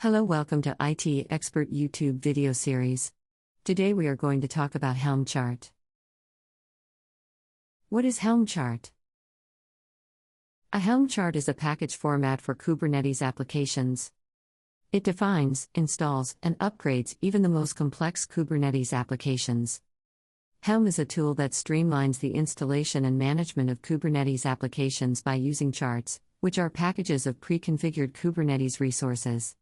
Hello, welcome to IT Expert YouTube video series. Today we are going to talk about Helm chart. What is Helm chart? A Helm chart is a package format for Kubernetes applications. It defines, installs, and upgrades even the most complex Kubernetes applications. Helm is a tool that streamlines the installation and management of Kubernetes applications by using charts, which are packages of pre-configured Kubernetes resources.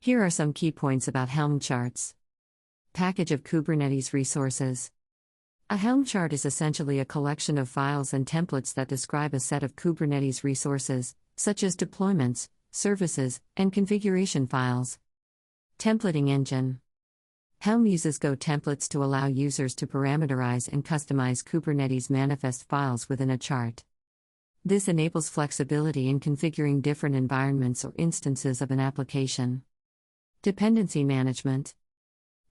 Here are some key points about Helm charts. Package of Kubernetes resources. A Helm chart is essentially a collection of files and templates that describe a set of Kubernetes resources, such as deployments, services, and configuration files. Templating engine. Helm uses Go templates to allow users to parameterize and customize Kubernetes manifest files within a chart. This enables flexibility in configuring different environments or instances of an application. Dependency management.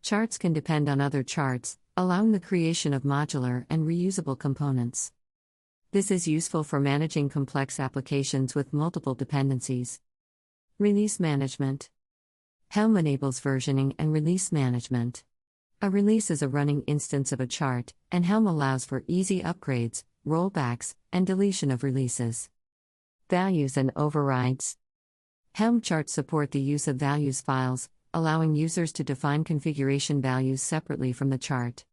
Charts can depend on other charts, allowing the creation of modular and reusable components. This is useful for managing complex applications with multiple dependencies. Release management. Helm enables versioning and release management. A release is a running instance of a chart, and Helm allows for easy upgrades, rollbacks, and deletion of releases. Values and overrides. Helm charts support the use of values files, allowing users to define configuration values separately from the chart.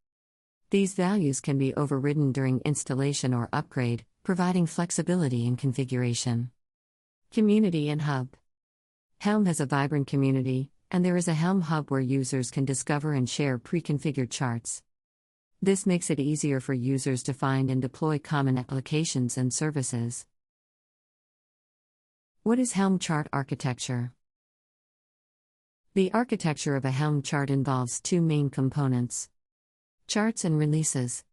These values can be overridden during installation or upgrade, providing flexibility in configuration. Community and Hub. Helm has a vibrant community, and there is a Helm Hub where users can discover and share pre-configured charts. This makes it easier for users to find and deploy common applications and services. What is Helm chart architecture? The architecture of a Helm chart involves two main components: charts and releases.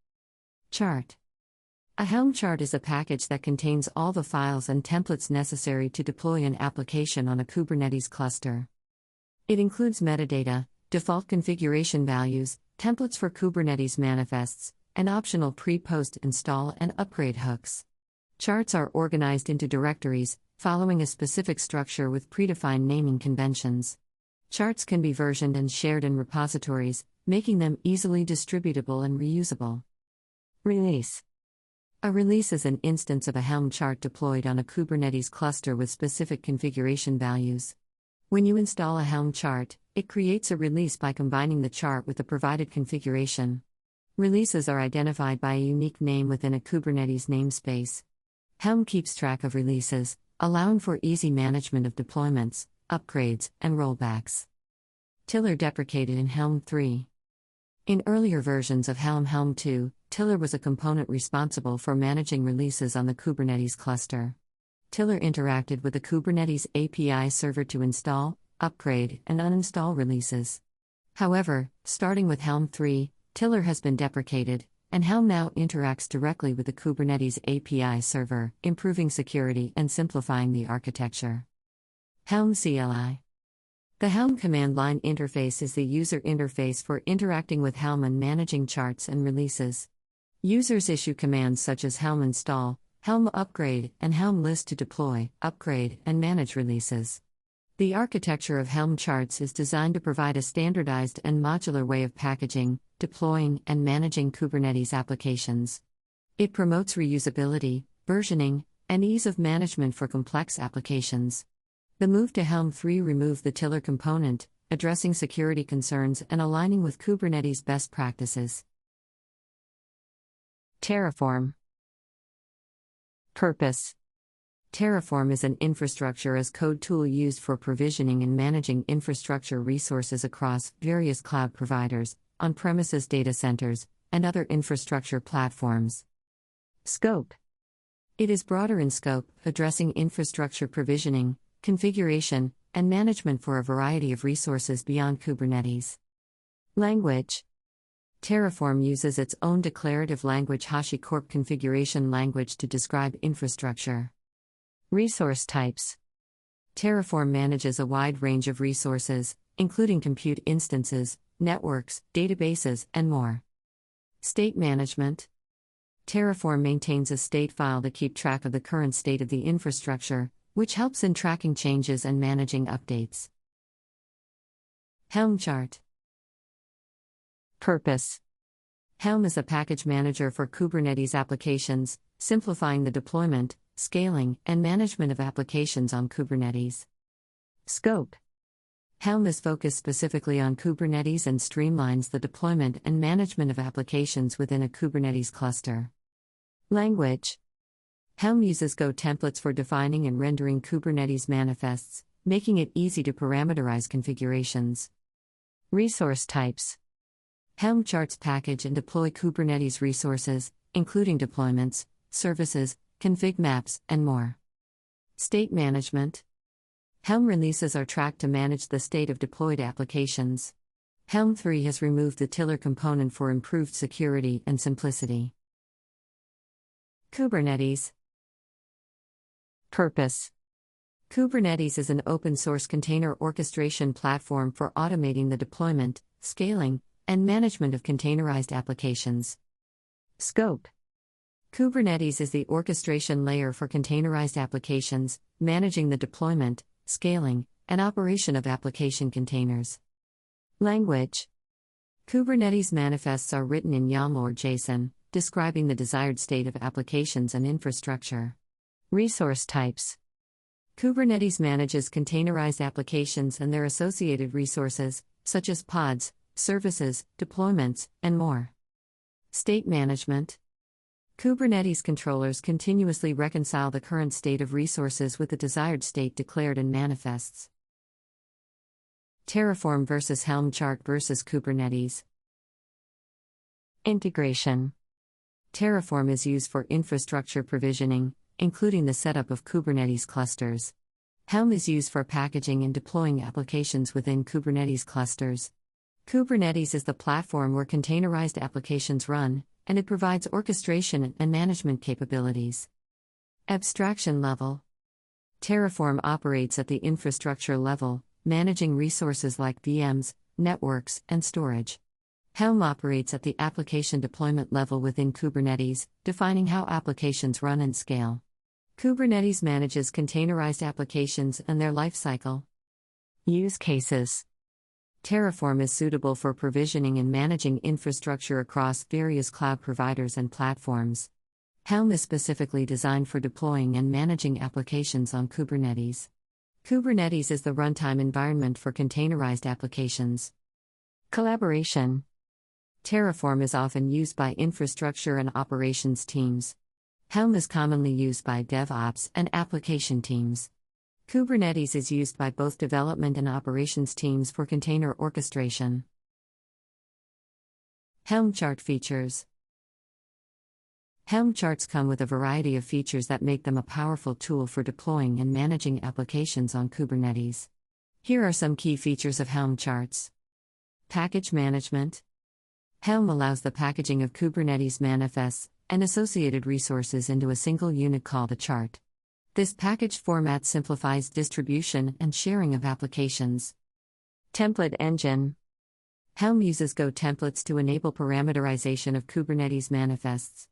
Chart. A Helm chart is a package that contains all the files and templates necessary to deploy an application on a Kubernetes cluster. It includes metadata, default configuration values, templates for Kubernetes manifests, and optional pre-post install and upgrade hooks. Charts are organized into directories, following a specific structure with predefined naming conventions. Charts can be versioned and shared in repositories, making them easily distributable and reusable. Release. A release is an instance of a Helm chart deployed on a Kubernetes cluster with specific configuration values. When you install a Helm chart, it creates a release by combining the chart with the provided configuration. Releases are identified by a unique name within a Kubernetes namespace. Helm keeps track of releases, allowing for easy management of deployments, upgrades, and rollbacks. Tiller deprecated in Helm 3. In earlier versions of Helm 2, Tiller was a component responsible for managing releases on the Kubernetes cluster. Tiller interacted with the Kubernetes API server to install, upgrade, and uninstall releases. However, starting with Helm 3, Tiller has been deprecated, and Helm now interacts directly with the Kubernetes API server, improving security and simplifying the architecture. Helm CLI. The Helm command line interface is the user interface for interacting with Helm and managing charts and releases. Users issue commands such as Helm install, Helm upgrade, and Helm list to deploy, upgrade, and manage releases. The architecture of Helm charts is designed to provide a standardized and modular way of packaging, deploying, and managing Kubernetes applications. It promotes reusability, versioning, and ease of management for complex applications. The move to Helm 3 removed the Tiller component, addressing security concerns and aligning with Kubernetes best practices. Terraform. Purpose. Terraform is an infrastructure as code tool used for provisioning and managing infrastructure resources across various cloud providers, on-premises data centers, and other infrastructure platforms. Scope. It is broader in scope, addressing infrastructure provisioning, configuration, and management for a variety of resources beyond Kubernetes. Language. Terraform uses its own declarative language HashiCorp configuration language to describe infrastructure. Resource types. Terraform manages a wide range of resources, including compute instances, networks, databases, and more. State management. Terraform maintains a state file to keep track of the current state of the infrastructure, which helps in tracking changes and managing updates. Helm chart. Purpose. Helm is a package manager for Kubernetes applications, simplifying the deployment, scaling, and management of applications on Kubernetes. Scope. Helm is focused specifically on Kubernetes and streamlines the deployment and management of applications within a Kubernetes cluster. Language. Helm uses Go templates for defining and rendering Kubernetes manifests, making it easy to parameterize configurations. Resource types. Helm charts package and deploy Kubernetes resources, including deployments, services, config maps, and more. State management. Helm releases are tracked to manage the state of deployed applications. Helm 3 has removed the tiller component for improved security and simplicity. Kubernetes. Purpose. Kubernetes is an open-source container orchestration platform for automating the deployment, scaling, and management of containerized applications. Scope. Kubernetes is the orchestration layer for containerized applications, managing the deployment, scaling, and operation of application containers. Language. Kubernetes manifests are written in YAML or JSON, describing the desired state of applications and infrastructure. Resource types. Kubernetes manages containerized applications and their associated resources, such as pods, services, deployments, and more. State management. Kubernetes controllers continuously reconcile the current state of resources with the desired state declared in manifests. Terraform versus Helm chart versus Kubernetes. Integration. Terraform is used for infrastructure provisioning, including the setup of Kubernetes clusters. Helm is used for packaging and deploying applications within Kubernetes clusters. Kubernetes is the platform where containerized applications run, and it provides orchestration and management capabilities. Abstraction level. Terraform operates at the infrastructure level, managing resources like VMs, networks, and storage. Helm operates at the application deployment level within Kubernetes, defining how applications run and scale. Kubernetes manages containerized applications and their lifecycle. Use cases. Terraform is suitable for provisioning and managing infrastructure across various cloud providers and platforms. Helm is specifically designed for deploying and managing applications on Kubernetes. Kubernetes is the runtime environment for containerized applications. Collaboration. Terraform is often used by infrastructure and operations teams. Helm is commonly used by DevOps and application teams. Kubernetes is used by both development and operations teams for container orchestration. Helm chart features. Helm charts come with a variety of features that make them a powerful tool for deploying and managing applications on Kubernetes. Here are some key features of Helm charts. Package management. Helm allows the packaging of Kubernetes manifests and associated resources into a single unit called a chart. This package format simplifies distribution and sharing of applications. Template engine. Helm uses Go templates to enable parameterization of Kubernetes manifests.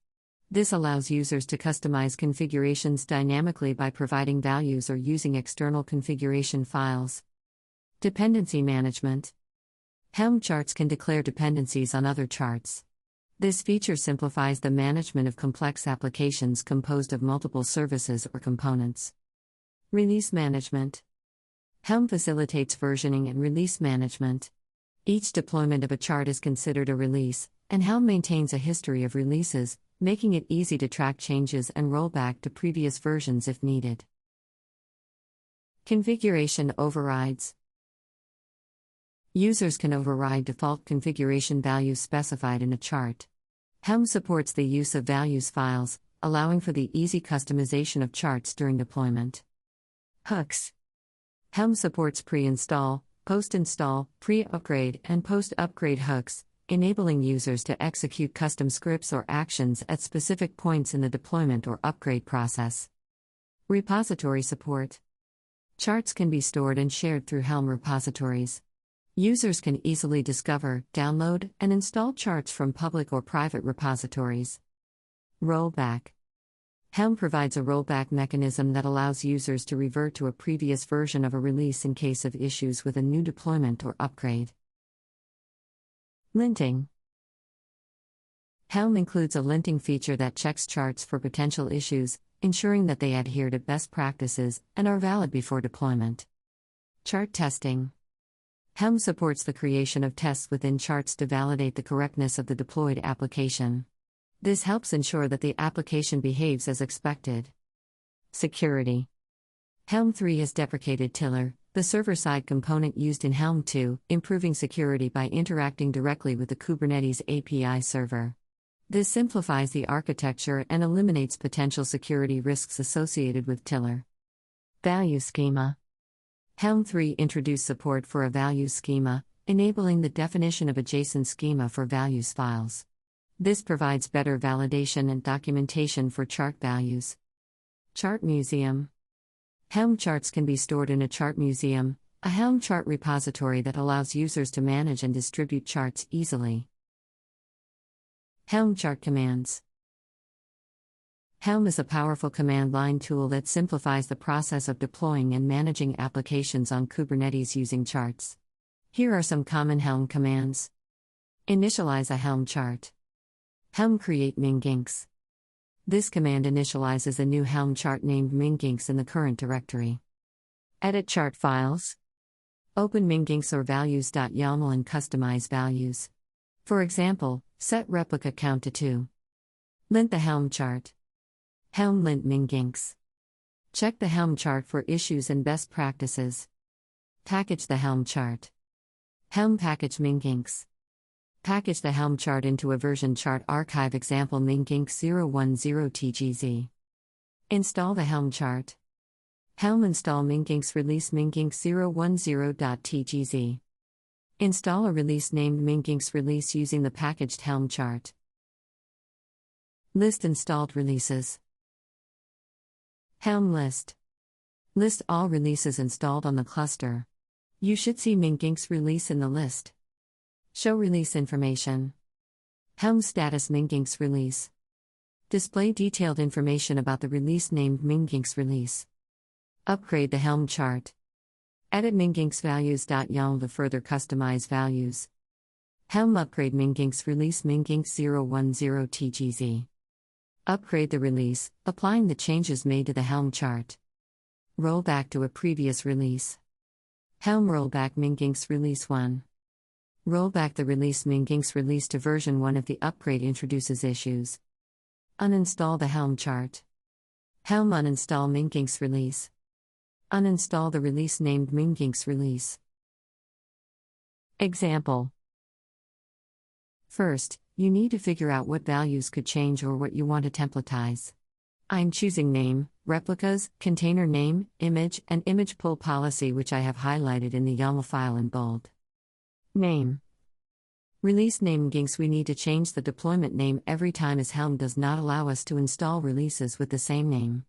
This allows users to customize configurations dynamically by providing values or using external configuration files. Dependency management. Helm charts can declare dependencies on other charts. This feature simplifies the management of complex applications composed of multiple services or components. Release management. Helm facilitates versioning and release management. Each deployment of a chart is considered a release, and Helm maintains a history of releases, making it easy to track changes and roll back to previous versions if needed. Configuration overrides. Users can override default configuration values specified in a chart. Helm supports the use of values files, allowing for the easy customization of charts during deployment. Hooks. Helm supports pre-install, post-install, pre-upgrade, and post-upgrade hooks, enabling users to execute custom scripts or actions at specific points in the deployment or upgrade process. Repository support. Charts can be stored and shared through Helm repositories. Users can easily discover, download, and install charts from public or private repositories. Rollback. Helm provides a rollback mechanism that allows users to revert to a previous version of a release in case of issues with a new deployment or upgrade. Linting. Helm includes a linting feature that checks charts for potential issues, ensuring that they adhere to best practices and are valid before deployment. Chart testing. Helm supports the creation of tests within charts to validate the correctness of the deployed application. This helps ensure that the application behaves as expected. Security. Helm 3 has deprecated Tiller, the server-side component used in Helm 2, improving security by interacting directly with the Kubernetes API server. This simplifies the architecture and eliminates potential security risks associated with Tiller. Value schema. Helm 3 introduced support for a values schema, enabling the definition of a JSON schema for values files. This provides better validation and documentation for chart values. Chart museum. Helm charts can be stored in a chart museum, a Helm chart repository that allows users to manage and distribute charts easily. Helm chart commands. Helm is a powerful command line tool that simplifies the process of deploying and managing applications on Kubernetes using charts. Here are some common Helm commands. Initialize a Helm chart. Helm create minginks. This command initializes a new Helm chart named minginks in the current directory. Edit chart files. Open minginks or values.yaml and customize values. For example, set replica count to 2. Lint the Helm chart. Helm lint minginks. Check the Helm chart for issues and best practices. Package the Helm chart. Helm package minginks. Package the Helm chart into a version chart archive example minginks 010tgz. Install the Helm chart. Helm install minginks release minginks 010.tgz. Install a release named minginks release using the packaged Helm chart. List installed releases. Helm list. List all releases installed on the cluster. You should see minginks release in the list. Show release information. Helm status minginks release. Display detailed information about the release named minginks release. Upgrade the Helm chart. Edit minginks values.yaml to further customize values. Helm upgrade minginks release minginks 010tgz. Upgrade the release, applying the changes made to the Helm chart. Roll back to a previous release. Helm rollback minginks release 1. Roll back the release minginks release to version 1 if the upgrade introduces issues. Uninstall the Helm chart. Helm uninstall minginks release. Uninstall the release named minginks release. Example. First, you need to figure out what values could change or what you want to templatize. I'm choosing name, replicas, container name, image, and image pull policy, which I have highlighted in the YAML file in bold. Name. Release name minginks. We need to change the deployment name every time as Helm does not allow us to install releases with the same name.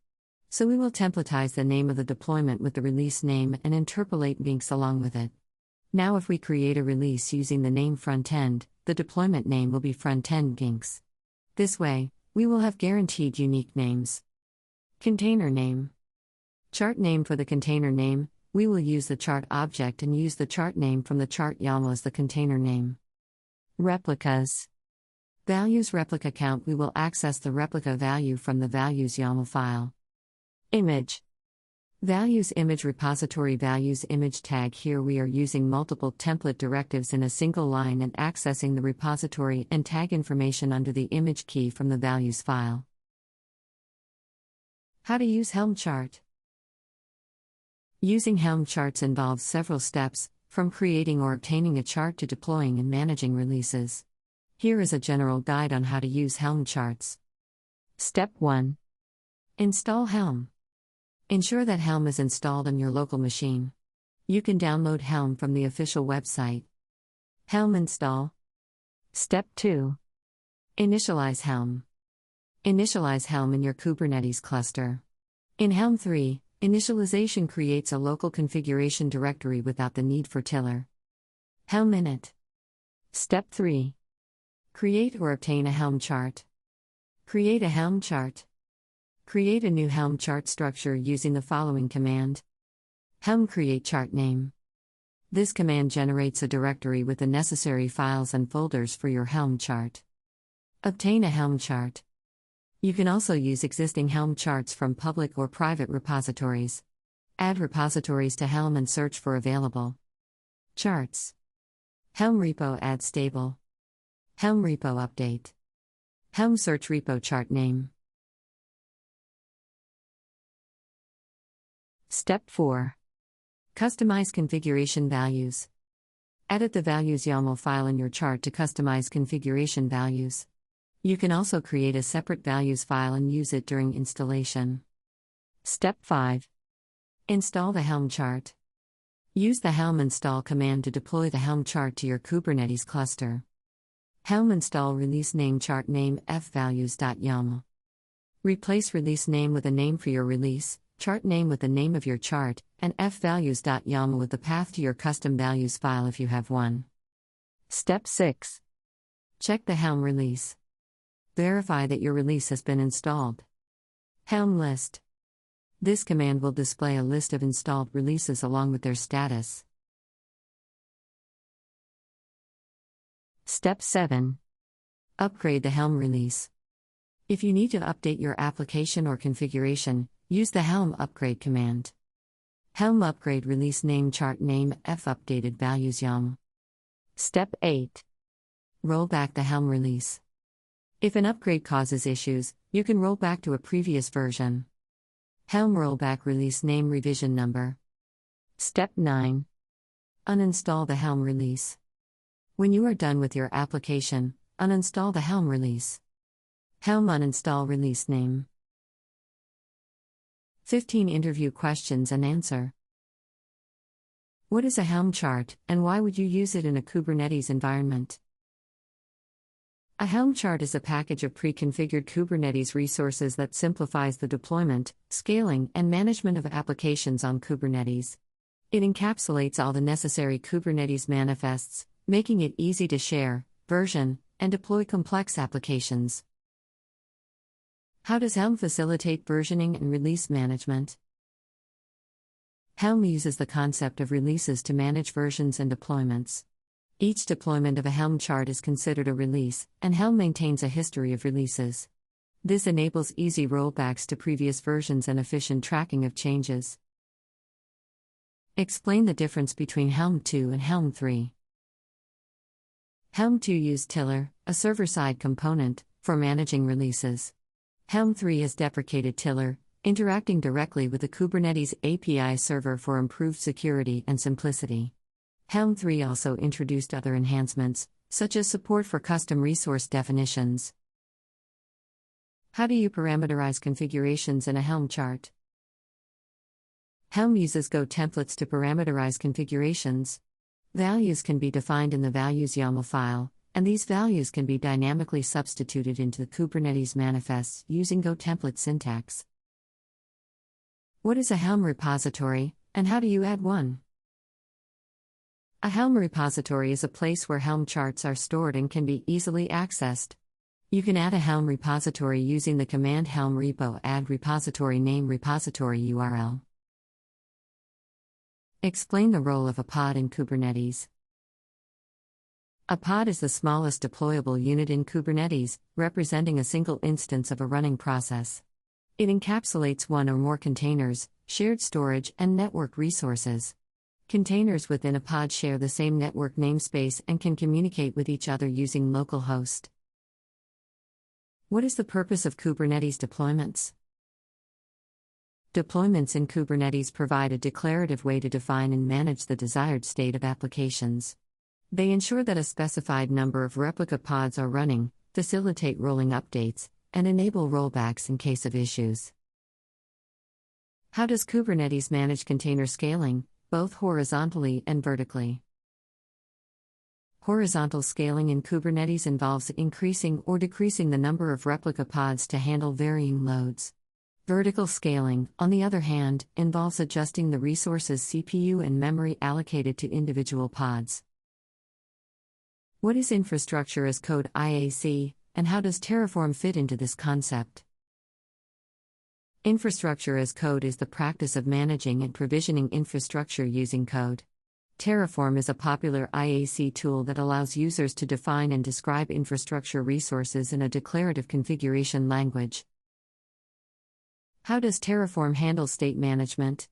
So we will templatize the name of the deployment with the release name and interpolate minginks along with it. Now if we create a release using the name frontend, the deployment name will be frontend minginks. This way, we will have guaranteed unique names. Container name. Chart name. For the container name, we will use the chart object and use the chart name from the chart YAML as the container name. Replicas. Values replica count. We will access the replica value from the values YAML file. Image. Values image repository values image tag. Here we are using multiple template directives in a single line and accessing the repository and tag information under the image key from the values file. How to use Helm chart. Using Helm charts involves several steps, from creating or obtaining a chart to deploying and managing releases. Here is a general guide on how to use Helm charts. Step 1. Install Helm. Ensure that Helm is installed on your local machine. You can download Helm from the official website. Helm install. Step 2. Initialize Helm. Initialize Helm in your Kubernetes cluster. In Helm 3, initialization creates a local configuration directory without the need for Tiller. Helm init. Step 3. Create or obtain a Helm chart. Create a Helm chart. Create a new Helm chart structure using the following command. Helm create chart name. This command generates a directory with the necessary files and folders for your Helm chart. Obtain a Helm chart. You can also use existing Helm charts from public or private repositories. Add repositories to Helm and search for available charts. Helm repo add stable. Helm repo update. Helm search repo chart name. Step 4. Customize configuration values. Edit the values YAML file in your chart to customize configuration values. You can also create a separate values file and use it during installation. Step 5. Install the Helm chart. Use the Helm install command to deploy the Helm chart to your Kubernetes cluster. Helm install release name chart name fvalues.yaml. Replace release name with a name for your release, chart name with the name of your chart, and fvalues.yaml with the path to your custom values file if you have one. Step 6. Check the Helm release. Verify that your release has been installed. Helm list. This command will display a list of installed releases along with their status. Step 7. Upgrade the Helm release. If you need to update your application or configuration, use the Helm upgrade command. Helm upgrade release name chart name updated values YAML. Step 8. Roll back the Helm release. If an upgrade causes issues, you can roll back to a previous version. Helm rollback release name revision number. Step 9. Uninstall the Helm release. When you are done with your application, uninstall the Helm release. Helm uninstall release name. 15 interview questions and answer. What is a Helm chart, and why would you use it in a Kubernetes environment? A Helm chart is a package of pre-configured Kubernetes resources that simplifies the deployment, scaling, and management of applications on Kubernetes. It encapsulates all the necessary Kubernetes manifests, making it easy to share, version, and deploy complex applications. How does Helm facilitate versioning and release management? Helm uses the concept of releases to manage versions and deployments. Each deployment of a Helm chart is considered a release, and Helm maintains a history of releases. This enables easy rollbacks to previous versions and efficient tracking of changes. Explain the difference between Helm 2 and Helm 3. Helm 2 used Tiller, a server-side component, for managing releases. Helm 3 has deprecated Tiller, interacting directly with the Kubernetes API server for improved security and simplicity. Helm 3 also introduced other enhancements, such as support for custom resource definitions. How do you parameterize configurations in a Helm chart? Helm uses Go templates to parameterize configurations. Values can be defined in the values YAML file, and these values can be dynamically substituted into the Kubernetes manifests using Go template syntax. What is a Helm repository, and how do you add one? A Helm repository is a place where Helm charts are stored and can be easily accessed. You can add a Helm repository using the command helm repo add repository name repository URL. Explain the role of a pod in Kubernetes. A pod is the smallest deployable unit in Kubernetes, representing a single instance of a running process. It encapsulates one or more containers, shared storage, and network resources. Containers within a pod share the same network namespace and can communicate with each other using localhost. What is the purpose of Kubernetes deployments? Deployments in Kubernetes provide a declarative way to define and manage the desired state of applications. They ensure that a specified number of replica pods are running, facilitate rolling updates, and enable rollbacks in case of issues. How does Kubernetes manage container scaling, both horizontally and vertically? Horizontal scaling in Kubernetes involves increasing or decreasing the number of replica pods to handle varying loads. Vertical scaling, on the other hand, involves adjusting the resources CPU and memory allocated to individual pods. What is infrastructure as code (IAC), and how does Terraform fit into this concept? Infrastructure as code is the practice of managing and provisioning infrastructure using code. Terraform is a popular IAC tool that allows users to define and describe infrastructure resources in a declarative configuration language. How does Terraform handle state management?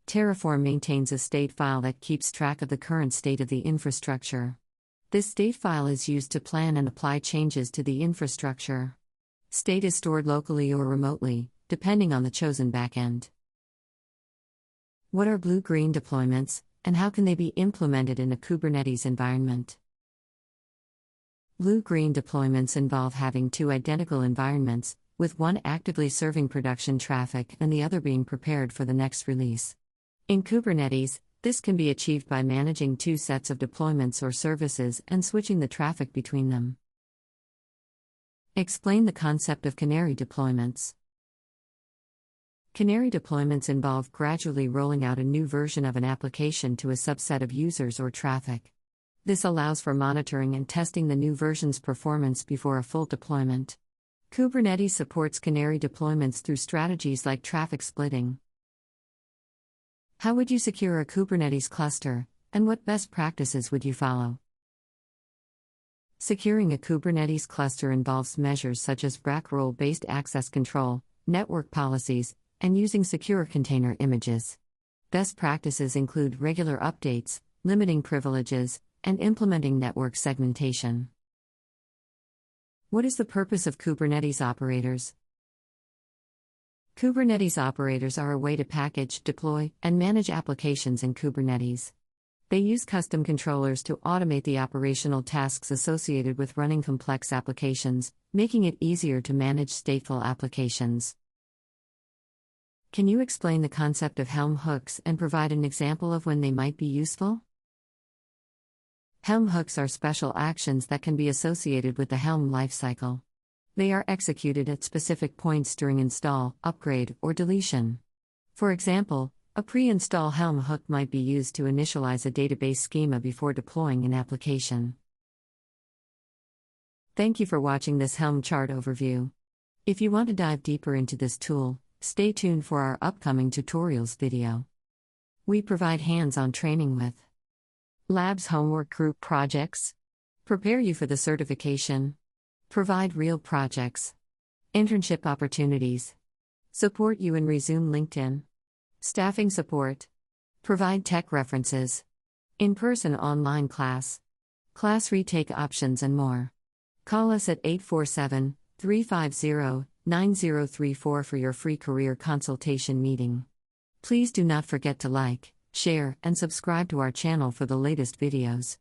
Terraform maintains a state file that keeps track of the current state of the infrastructure. This state file is used to plan and apply changes to the infrastructure. State is stored locally or remotely, depending on the chosen backend. What are blue-green deployments, and how can they be implemented in a Kubernetes environment? Blue-green deployments involve having two identical environments, with one actively serving production traffic and the other being prepared for the next release. In Kubernetes, this can be achieved by managing two sets of deployments or services and switching the traffic between them. Explain the concept of canary deployments. Canary deployments involve gradually rolling out a new version of an application to a subset of users or traffic. This allows for monitoring and testing the new version's performance before a full deployment. Kubernetes supports canary deployments through strategies like traffic splitting. How would you secure a Kubernetes cluster, and what best practices would you follow? Securing a Kubernetes cluster involves measures such as BRAC role-based access control, network policies, and using secure container images. Best practices include regular updates, limiting privileges, and implementing network segmentation. What is the purpose of Kubernetes operators? Kubernetes operators are a way to package, deploy, and manage applications in Kubernetes. They use custom controllers to automate the operational tasks associated with running complex applications, making it easier to manage stateful applications. Can you explain the concept of Helm hooks and provide an example of when they might be useful? Helm hooks are special actions that can be associated with the Helm lifecycle. They are executed at specific points during install, upgrade, or deletion. For example, a pre-install Helm hook might be used to initialize a database schema before deploying an application. Thank you for watching this Helm chart overview. If you want to dive deeper into this tool, stay tuned for our upcoming tutorials video. We provide hands-on training with labs, homework, group projects, prepare you for the certification, provide real projects, internship opportunities, support you in Resume LinkedIn, staffing support, provide tech references, in-person online class retake options, and more. Call us at 847-350-9034 for your free career consultation meeting. Please do not forget to like, share, and subscribe to our channel for the latest videos.